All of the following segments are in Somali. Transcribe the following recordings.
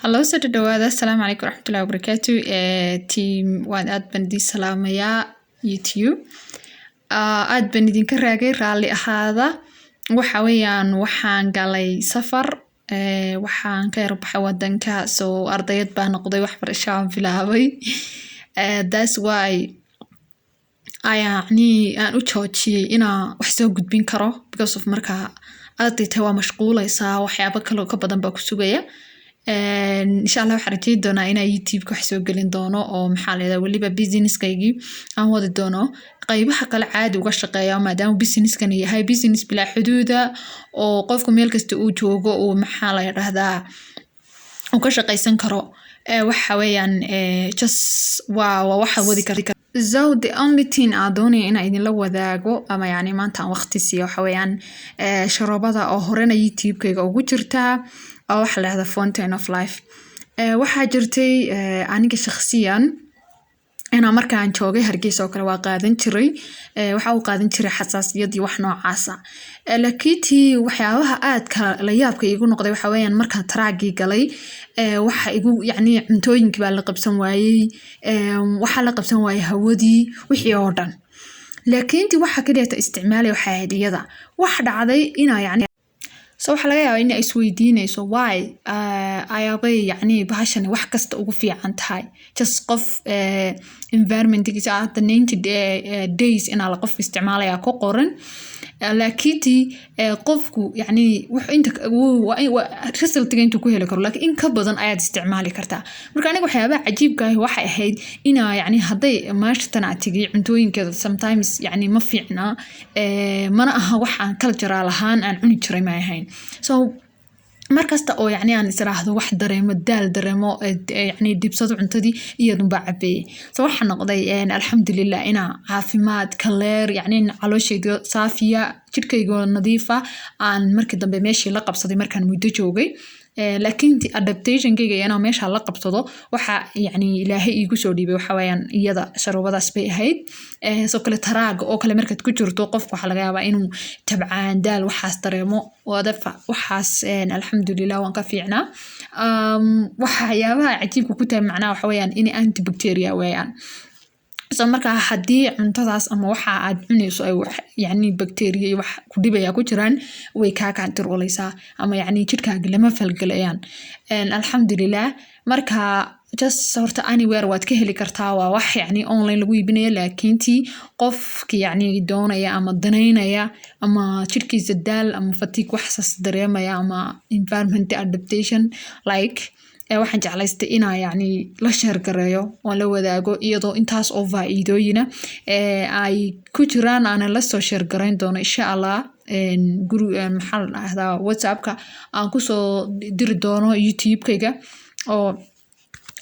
Hello, so dhawaada. Assalamu alaikum warahmatullahi wabarakatuh. Team waan aad baan idin salaamayaa YouTube. Aad baan idinka raagay raalli ahaada. Waxa weeyaan waxaan galay safar. Waxaan ka yar baxay wadanka, so ardayad baan noqday waxbarasho aan bilaabay. That's why aan u joojiyay inaan wax soo gudbin karo because of marka ardayda waa mashquulaysaa waxyaabo kale oo ka badan baa ku sugaya. Inshallah waxaan rajeyn doonaa inaan YouTube wax soo gelin doono oo maxaa la yiraahdaa waliba business-kaygii aan wadi doono qaybaha kale caadi uga shaqeeya maadaama business-kan yahay business bilaa xuduuda oo qofku meel kasta uu joogo oo maxaa la yiraahdaa uu ka shaqeysan karo. Waxa weeyaan just waxa wadi kartaa. So the only thing aan doonaya inaan idinla wadaago ama yani maanta aan waqti siiyo waxa weeyaan sharobada oo horena YouTube-kayga ugu jirtaa oo waxa la yiraahdaa Fountain of Life. Waxaa jirtay aniga shakhsiyan inaan markaan joogay Hargeysa oo kale waa qaadan jiray waxa uu qaadan jiray xasaasiyad iyo wax noocaas ah. Laakiin waxyaabaha aad ka la yaabka igu noqday waxa weeyaan markaan traagi galay waxa igu yani cuntooyinka baa la qabsan waayay waxa la qabsan waayay hawadii wixii oo dhan. Laakiin waxa kaliya isticmaalay waxa hadiyada wax dhacday inaa yani so waxa laga yaabaa in ay isweydiinayso why ayabay yani bahashani wax kasta ugu fiican tahay just qof environment-giisa at 90 days in la qof isticmaalaya ku qoran laakiin qofku yani wax inta result-ga inta ku heli karo laakiin in ka badan ayaad isticmaali kartaa. Marka aniga waxyaabaha cajiibka ah waxa ahayd in yani haday maashtan atigii cuntooyinkeeda sometimes yani ma fiicna mana aha wax aan cultural ahaan aan cuni jiray ma ahayn. So markasta oo yani aan israahdo wax dareemo yani dibsado cuntadii iyadun baa cabay. So waxa noqday alxamdulillah ina caafimaad kaleer yani calooshayda saafiya jirkayga nadiifa aan markii dambe meeshii la qabsaday markaan muddo joogay. Laakiin adaptation-kayga inaan meesha la qabsado waxa yani ilaahay igu soo dhiibay waxa weeyaan iyada sharobadaas bay ahayd. Soo kale taraaga oo kale markaad ku jirto qofku waxa laga yaabaa inuu tabcaan daal waxaas dareemo wadafa waxaas alxamdulillah waan ka fiicnaa. Waxyaabaha cajiibka ku tahay macnaha waxa weeyaan in antibacteria weeyaan. So marka haddii cuntadaas ama waxa aad cunayso ay wax yani bacteria wax ku dhibaya ku jiraan way ka control-aysaa ama yani jirkaaga lama falgalayaan. Alxamdulillah marka just horta anywhere waad ka heli kartaa waa wax yani online lagu iibinayo laakiin qofki yani doonaya ama danaynaya ama jirkiisa daal ama fatigue waxaas dareemaya ama environment adaptation like waxaan jeclaystay inaan yani la share gareeyo oo la wadaago iyadoo intaas oo faa'iidooyina ay ku jiraan aan la soo share gareyn doono insha Allah guru maxaa la yiraahdaa WhatsApp-ka aan ku soo diri doono YouTube-kayga oo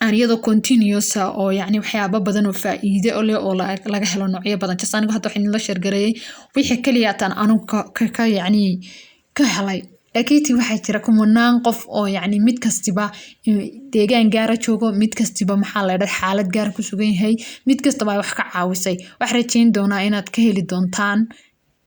aan iyadoo continuous oo yani waxyaabo badan oo faa'iido leh oo laga helo noocyo badan just aniga hadda waxaan la share gareeyay wixii kaliya tan anuga ka yani ka helay. Laakiin waxa jira kumanaan qof oo yani mid kastiba deegaan gaar ah joogo mid kastiba maxaa la yiraahdaa xaalad gaar ku sugan yahay mid kastaba wax ka caawisay wax rajayn doona inaad ka heli doontaan